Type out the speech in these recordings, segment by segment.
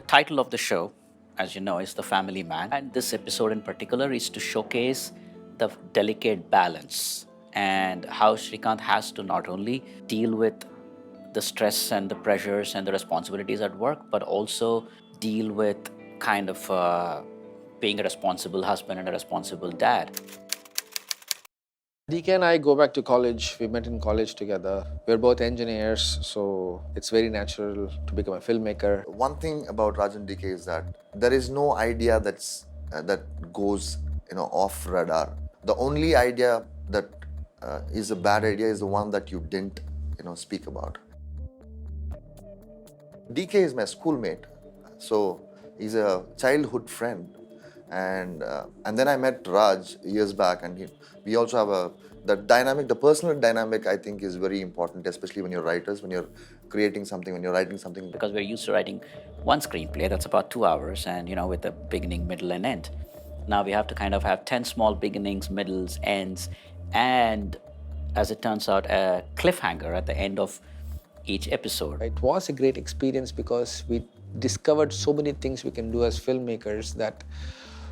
title of the show, as you know, is The Family Man. And this episode in particular is to showcase the delicate balance and how Shrikant has to not only deal with the stress and the pressures and the responsibilities at work, but also deal with kind of being a responsible husband and a responsible dad. DK and I go back to college. We met in college together. We're both engineers, so it's very natural to become a filmmaker. One thing about Rajan DK is that there is no idea that goes off radar. The only idea that is a bad idea is the one that you didn't speak about. DK is my schoolmate, so he's a childhood friend, and then I met Raj years back, and we also have the personal dynamic. I think is very important, especially when you're writers, when you're creating something, when you're writing something. Because we're used to writing one screenplay that's about 2 hours, and with a beginning, middle, and end. Now we have to kind of have 10 small beginnings, middles, ends, and as it turns out, a cliffhanger at the end of each episode. It was a great experience because we discovered so many things we can do as filmmakers that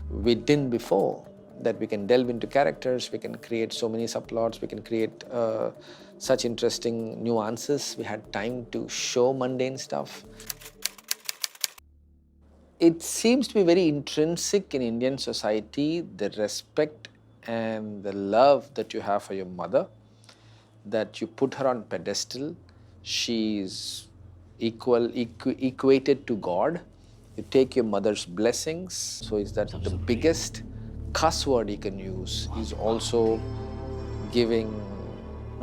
we didn't before. That we can delve into characters, we can create so many subplots, we can create such interesting nuances. We had time to show mundane stuff. It seems to be very intrinsic in Indian society, the respect and the love that you have for your mother, that you put her on pedestal. She's equated to God. You take your mother's blessings. So is that the biggest cuss word you can use? Is also giving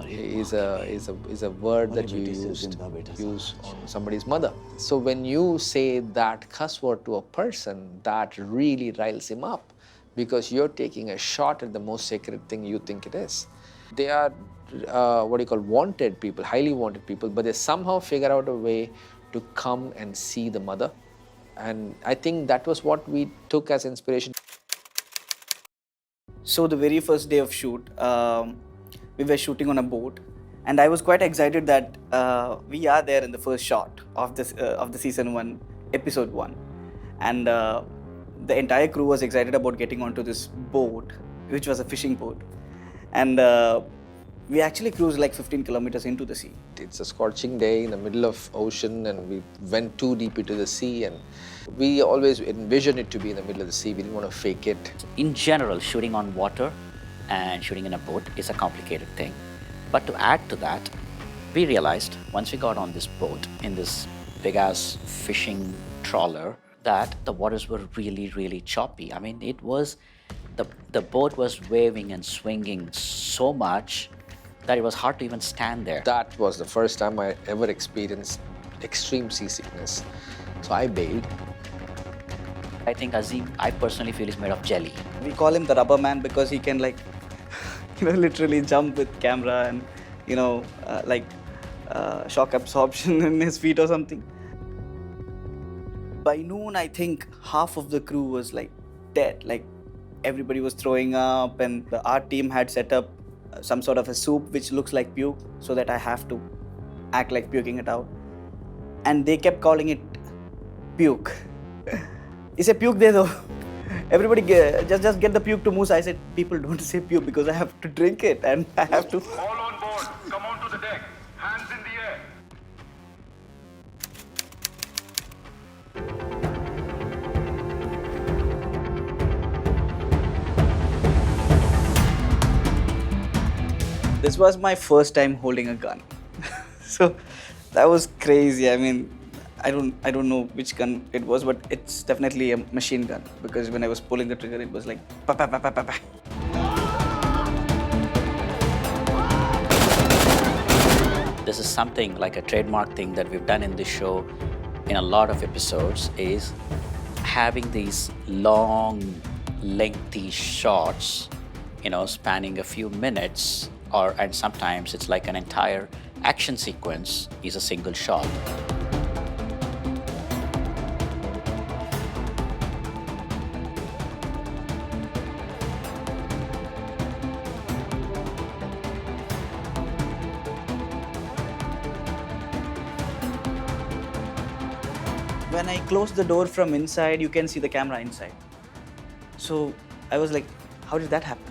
is a word that you use on somebody's mother. So when you say that cuss word to a person, that really riles him up because you're taking a shot at the most sacred thing you think it is. They are wanted people, highly wanted people, but they somehow figure out a way to come and see the mother. And I think that was what we took as inspiration. So the very first day of shoot, we were shooting on a boat, and I was quite excited that we are there in the first shot of the season 1, episode 1, and the entire crew was excited about getting onto this boat, which was a fishing boat, and we actually cruised like 15 kilometers into the sea. It's a scorching day in the middle of ocean, and we went too deep into the sea, and we always envisioned it to be in the middle of the sea. We didn't want to fake it. In general, shooting on water and shooting in a boat is a complicated thing. But to add to that, we realized once we got on this boat in this big-ass fishing trawler that the waters were really, really choppy. I mean, it was, the boat was waving and swinging so much that it was hard to even stand there. That was the first time I ever experienced extreme seasickness. So I bailed. I think Azim, I personally feel, is made of jelly. We call him the rubber man because he can literally jump with camera and shock absorption in his feet or something. By noon, I think half of the crew was dead. Everybody was throwing up, and the art team had set up some sort of a soup which looks like puke, so that I have to act like puking it out. And they kept calling it puke. Is a puke there though? Everybody just get the puke to Musa. I said, people don't say puke because I have to drink it and I have to. All on board. Come on to the deck. Hands in the air. This was my first time holding a gun. So that was crazy. I mean, I don't know which gun it was, but it's definitely a machine gun because when I was pulling the trigger, it was like pa pa pa pa pa pa. This is something like a trademark thing that we've done in this show in a lot of episodes, is having these long, lengthy shots, spanning a few minutes, and sometimes it's like an entire action sequence is a single shot. When I closed the door from inside, you can see the camera inside. So I was like, how did that happen?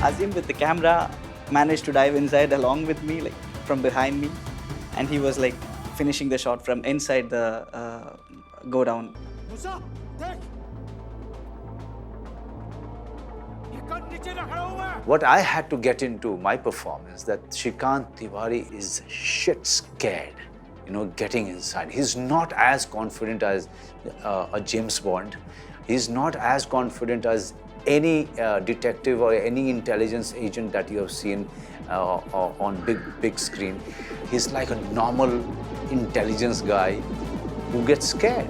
Azim with the camera managed to dive inside along with me, like from behind me. And he was like finishing the shot from inside the go down. What I had to get into my performance, that Shrikant Tiwari is shit scared, getting inside. He's not as confident as a James Bond. He's not as confident as any detective or any intelligence agent that you have seen on big screen. He's like a normal intelligence guy who gets scared.